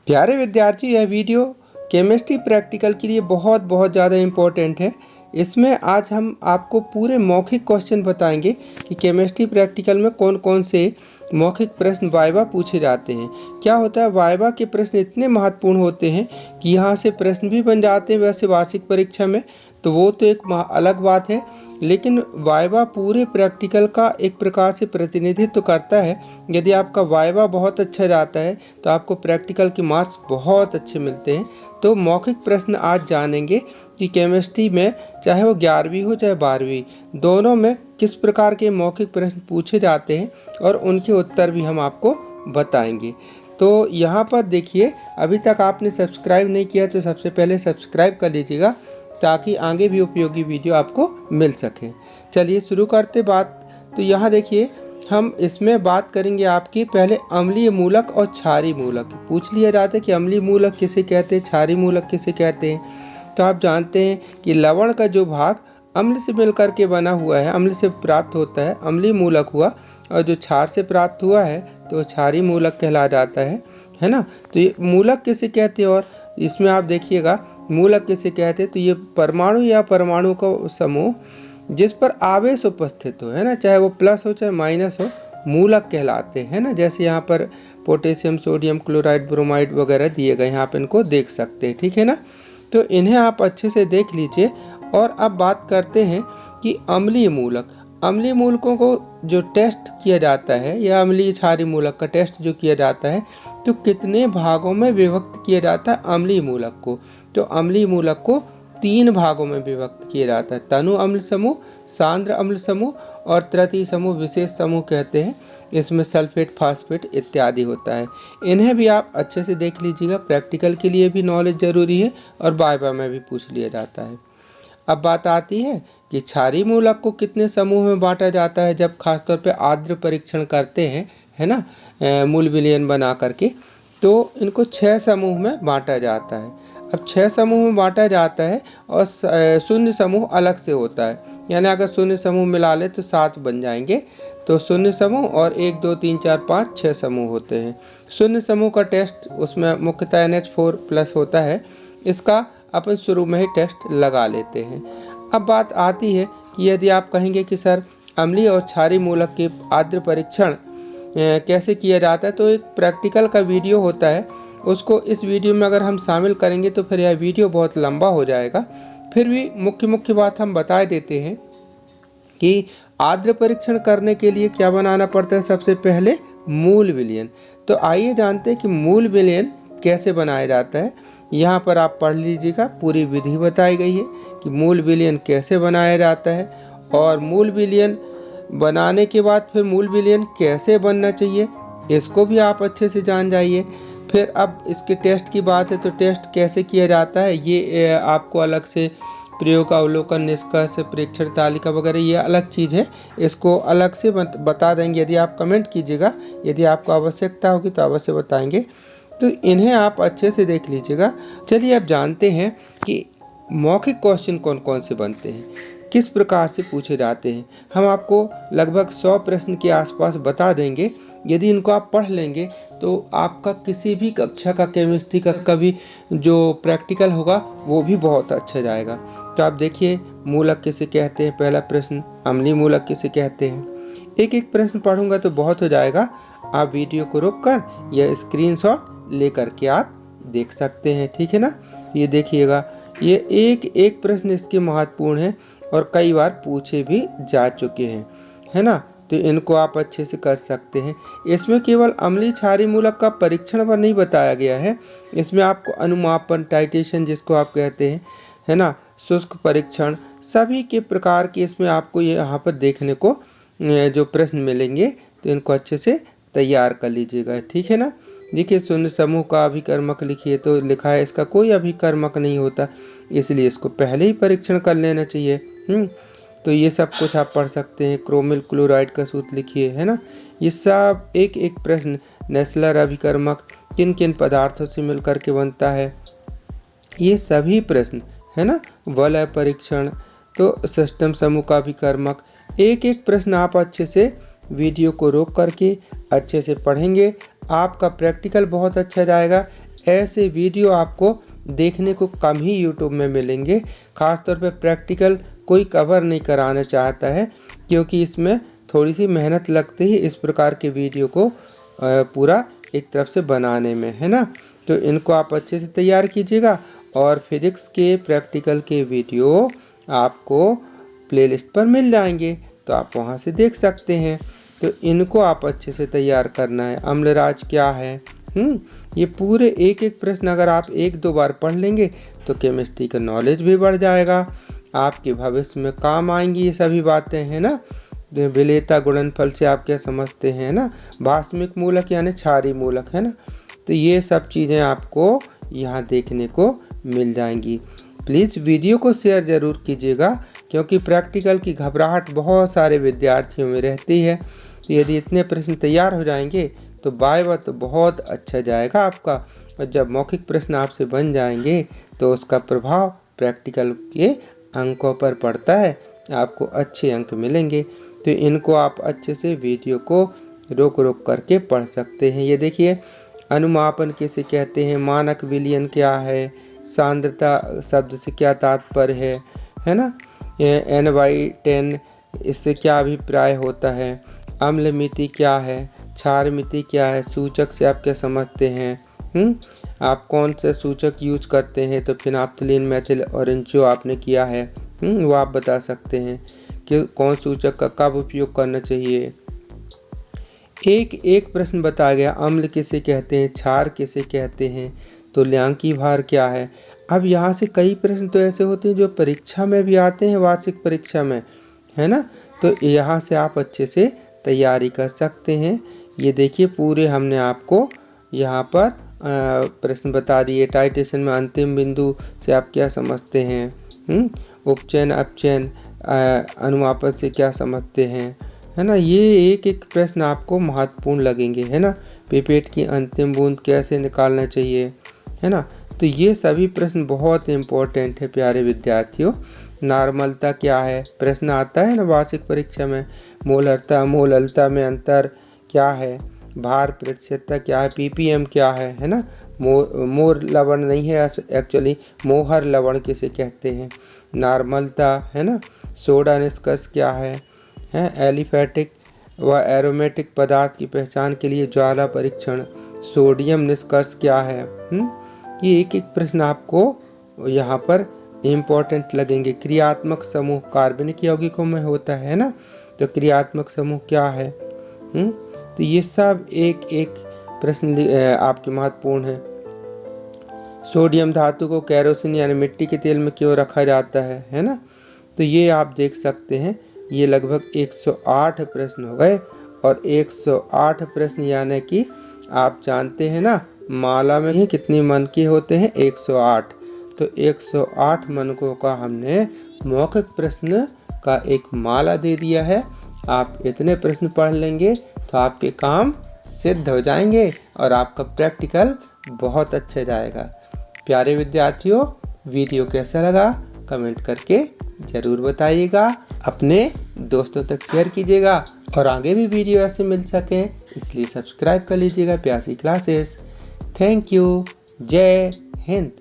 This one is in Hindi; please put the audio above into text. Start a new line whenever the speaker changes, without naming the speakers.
प्यारे विद्यार्थी, यह वीडियो केमिस्ट्री प्रैक्टिकल के लिए बहुत ज़्यादा इम्पोर्टेंट है। इसमें आज हम आपको पूरे मौखिक क्वेश्चन बताएंगे कि केमिस्ट्री प्रैक्टिकल में कौन कौन से मौखिक प्रश्न वाइवा पूछे जाते हैं। क्या होता है, वाइवा के प्रश्न इतने महत्वपूर्ण होते हैं कि यहाँ से प्रश्न भी बन जाते हैं वैसे वार्षिक परीक्षा में, तो वो तो एक अलग बात है, लेकिन वाइवा पूरे प्रैक्टिकल का एक प्रकार से प्रतिनिधित्व करता है। यदि आपका वाइवा बहुत अच्छा जाता है तो आपको प्रैक्टिकल के मार्क्स बहुत अच्छे मिलते हैं। तो मौखिक प्रश्न आज जानेंगे कि केमिस्ट्री में चाहे वो 11वीं हो चाहे 12वीं, दोनों में किस प्रकार के मौखिक प्रश्न पूछे जाते हैं और उनके उत्तर भी हम आपको बताएंगे। तो यहाँ पर देखिए, अभी तक आपने सब्सक्राइब नहीं किया तो सबसे पहले सब्सक्राइब कर लीजिएगा ताकि आगे भी उपयोगी वीडियो आपको मिल सके। चलिए शुरू करते बात। तो यहाँ देखिए, हम इसमें बात करेंगे आपकी पहले अम्लीय मूलक और क्षारीय मूलक। पूछ लिया जाता है कि अम्लीय मूलक किसे कहते हैं, क्षारीय मूलक किसे कहते हैं। तो आप जानते हैं कि लवण का जो भाग अम्ल से मिलकर के बना हुआ है, अम्ल से प्राप्त होता है, अम्लीय मूलक हुआ, और जो क्षार से प्राप्त हुआ है तो क्षारीय मूलक कहला जाता है ना। तो ये मूलक किसे कहते हैं, और इसमें आप देखिएगा मूलक किसे कहते हैं। तो ये परमाणु या परमाणु का समूह जिस पर आवेश उपस्थित हो, है ना, चाहे वो प्लस हो चाहे माइनस हो, मूलक कहलाते हैं ना। जैसे यहाँ पर पोटेशियम, सोडियम, क्लोराइड, ब्रोमाइड वगैरह दिए गए हैं, आप इनको देख सकते हैं, ठीक है ना। तो इन्हें आप अच्छे से देख लीजिए। और अब बात करते हैं कि अम्लीय मूलक। अम्लीय मूलकों को जो टेस्ट किया जाता है या अम्लीय क्षारीय मूलक का टेस्ट जो किया जाता है, तो कितने भागों में विभक्त किया जाता है अम्लीय मूलक को। तो अम्लीय मूलक को 3 भागों में विभक्त किया जाता है। तनु अम्ल समूह, सांद्र अम्ल समूह और तृतीय समूह विशेष समूह कहते हैं। इसमें सल्फेट, फास्फेट इत्यादि होता है। इन्हें भी आप अच्छे से देख लीजिएगा, प्रैक्टिकल के लिए भी नॉलेज जरूरी है और वाइवा में भी पूछ लिया जाता है। अब बात आती है कि क्षारीय मूलक को कितने समूह में बांटा जाता है जब खासतौर पे आर्द्र परीक्षण करते हैं, है ना, मूल विलयन बना करके। तो इनको 6 समूह में बांटा जाता है। अब 6 समूह में बांटा जाता है और शून्य समूह अलग से होता है। यानी अगर शून्य समूह मिला ले तो 7 बन जाएंगे। तो शून्य समूह और 1 2 3 4 5 6 समूह होते हैं। शून्य समूह का टेस्ट उसमें मुख्यतः NH4+ होता है। इसका अपन शुरू में ही टेस्ट लगा लेते हैं। अब बात आती है कि यदि आप कहेंगे कि सर अम्लीय और क्षारीय मूलक के आर्द्र परीक्षण कैसे किया जाता है, तो एक प्रैक्टिकल का वीडियो होता है, उसको इस वीडियो में अगर हम शामिल करेंगे तो फिर यह वीडियो बहुत लंबा हो जाएगा। फिर भी मुख्य बात हम बता देते हैं कि आर्द्र परीक्षण करने के लिए क्या बनाना पड़ता है। सबसे पहले मूल विलयन। तो आइए जानते हैं कि मूल विलयन कैसे बनाया जाता है। यहाँ पर आप पढ़ लीजिएगा, पूरी विधि बताई गई है कि मूल विलयन कैसे बनाया जाता है, और मूल विलयन बनाने के बाद फिर मूल विलयन कैसे बनना चाहिए, इसको भी आप अच्छे से जान जाइए। फिर अब इसके टेस्ट की बात है, तो टेस्ट कैसे किया जाता है ये आपको अलग से प्रयोग, अवलोकन, निष्कर्ष, प्रेक्षण तालिका वगैरह ये अलग चीज़ है, इसको अलग से बता देंगे। यदि आप कमेंट कीजिएगा, यदि आपको आवश्यकता होगी तो अवश्य बताएंगे। तो इन्हें आप अच्छे से देख लीजिएगा। चलिए अब जानते हैं कि मौखिक क्वेश्चन कौन कौन से बनते हैं, किस प्रकार से पूछे जाते हैं। हम आपको लगभग 100 प्रश्न के आसपास बता देंगे। यदि इनको आप पढ़ लेंगे तो आपका किसी भी कक्षा का केमिस्ट्री का कभी जो प्रैक्टिकल होगा वो भी बहुत अच्छा जाएगा। तो आप देखिए, मूलक किसे कहते हैं, पहला प्रश्न अम्लीय मूलक किसे कहते हैं। एक एक प्रश्न पढ़ूंगा तो बहुत हो जाएगा। आप वीडियो को रोककर यह स्क्रीनशॉट लेकर के आप देख सकते हैं, ठीक है ना। ये देखिएगा, ये एक प्रश्न इसके महत्वपूर्ण है और कई बार पूछे भी जा चुके हैं, है ना। तो इनको आप अच्छे से कर सकते हैं। इसमें केवल अम्लीय क्षारीय मूलक का परीक्षण पर नहीं बताया गया है, इसमें आपको अनुमापन, टाइटेशन जिसको आप कहते हैं, है ना, शुष्क परीक्षण, सभी के प्रकार के इसमें आपको ये यहाँ पर देखने को जो प्रश्न मिलेंगे, तो इनको अच्छे से तैयार कर लीजिएगा, ठीक है ना। देखिए, शून्य समूह का अभिकर्मक लिखिए, तो लिखा है इसका कोई अभिकर्मक नहीं होता, इसलिए इसको पहले ही परीक्षण कर लेना चाहिए। तो ये सब कुछ आप पढ़ सकते हैं। क्रोमिल क्लोराइड का सूत्र लिखिए, है ना। ये सब एक एक प्रश्न। नेस्लर अभिकर्मक किन किन पदार्थों से मिलकर के बनता है, ये सभी प्रश्न, है ना। वलय परीक्षण, तो सिस्टम समूह का अभिकर्मक, एक एक प्रश्न आप अच्छे से वीडियो को रोक करके अच्छे से पढ़ेंगे, आपका प्रैक्टिकल बहुत अच्छा जाएगा। ऐसे वीडियो आपको देखने को कम ही यूट्यूब में मिलेंगे। ख़ासतौर पे प्रैक्टिकल कोई कवर नहीं कराना चाहता है, क्योंकि इसमें थोड़ी सी मेहनत लगती है इस प्रकार के वीडियो को पूरा एक तरफ से बनाने में, है ना। तो इनको आप अच्छे से तैयार कीजिएगा और फिजिक्स के प्रैक्टिकल के वीडियो आपको प्लेलिस्ट पर मिल जाएंगे, तो आप वहां से देख सकते हैं। तो इनको आप अच्छे से तैयार करना है। अम्लराज क्या है, ये पूरे एक एक प्रश्न अगर आप 1-2 बार पढ़ लेंगे तो केमिस्ट्री का नॉलेज भी बढ़ जाएगा, आपके भविष्य में काम आएंगी ये सभी बातें, है ना। विलेयता गुणनफल से आप क्या समझते हैं ना, भास्मिक मूलक यानी क्षारीय मूलक, है ना। तो ये सब चीज़ें आपको यहाँ देखने को मिल जाएंगी। प्लीज़ वीडियो को शेयर ज़रूर कीजिएगा, क्योंकि प्रैक्टिकल की घबराहट बहुत सारे विद्यार्थियों में रहती है। तो यदि इतने प्रश्न तैयार हो जाएंगे तो वाइवा तो बहुत अच्छा जाएगा आपका, और जब मौखिक प्रश्न आपसे बन जाएंगे तो उसका प्रभाव प्रैक्टिकल के अंकों पर पड़ता है, आपको अच्छे अंक मिलेंगे। तो इनको आप अच्छे से वीडियो को रोक रोक करके पढ़ सकते हैं। ये देखिए, अनुमापन किसे कहते हैं, मानक विलयन क्या है, सांद्रता शब्द से क्या तात्पर्य है ना, N/10 इससे क्या अभिप्राय होता है, अम्ल मिति क्या है, क्षार मिति क्या है, सूचक से आप क्या समझते हैं, आप कौन से सूचक यूज करते हैं। तो फिनाप्थलीन, मेथिल ऑरेंज जो आपने किया है वो आप बता सकते हैं कि कौन सूचक का कब उपयोग करना चाहिए। एक एक प्रश्न बताया गया, अम्ल किसे कहते हैं, क्षार किसे कहते हैं, तुल्यांकी भार क्या है। अब यहाँ से कई प्रश्न तो ऐसे होते हैं जो परीक्षा में भी आते हैं, वार्षिक परीक्षा में, है ना। तो यहाँ से आप अच्छे से तैयारी कर सकते हैं। ये देखिए, पूरे हमने आपको यहाँ पर प्रश्न बता दिए। टाइटेशन में अंतिम बिंदु से आप क्या समझते हैं, उपचयन अपचयन अनुमापन से क्या समझते हैं, है ना। ये एक एक प्रश्न आपको महत्वपूर्ण लगेंगे, है ना। पिपेट की अंतिम बूंद कैसे निकालना चाहिए, है ना। तो ये सभी प्रश्न बहुत इम्पोर्टेंट है प्यारे विद्यार्थियों। नॉर्मलता क्या है, प्रश्न आता है ना वार्षिक परीक्षा में। मोलरता, मोललता में अंतर क्या है, भार प्रतिशतता क्या है, ppm क्या है ना। मोर लवण नहीं है, एक्चुअली मोहर लवण किसे कहते हैं, नॉर्मलता, है ना। सोडा निष्कर्ष क्या है एलिफैटिक व एरोमेटिक पदार्थ की पहचान के लिए ज्वाला परीक्षण। सोडियम निष्कर्ष क्या है, ये एक एक प्रश्न आपको यहाँ पर इम्पोर्टेंट लगेंगे। क्रियात्मक समूह कार्बनिक यौगिकों में होता है ना, तो क्रियात्मक समूह क्या है, तो ये सब एक एक प्रश्न आपके महत्वपूर्ण है। सोडियम धातु को केरोसिन यानी मिट्टी के तेल में क्यों रखा जाता है ना। तो ये आप देख सकते हैं, ये लगभग 108 प्रश्न हो गए, और 108 प्रश्न यानी कि आप जानते हैं ना माला में ही कितनी मन के होते हैं, 108। तो 108 मनकों का हमने मौखिक प्रश्न का एक माला दे दिया है। आप इतने प्रश्न पढ़ लेंगे तो आपके काम सिद्ध हो जाएंगे और आपका प्रैक्टिकल बहुत अच्छा जाएगा। प्यारे विद्यार्थियों, वीडियो कैसा लगा कमेंट करके ज़रूर बताइएगा, अपने दोस्तों तक शेयर कीजिएगा, और आगे भी वीडियो ऐसे मिल सकें इसलिए सब्सक्राइब कर लीजिएगा प्यासी क्लासेस। Thank you. जय हिंद।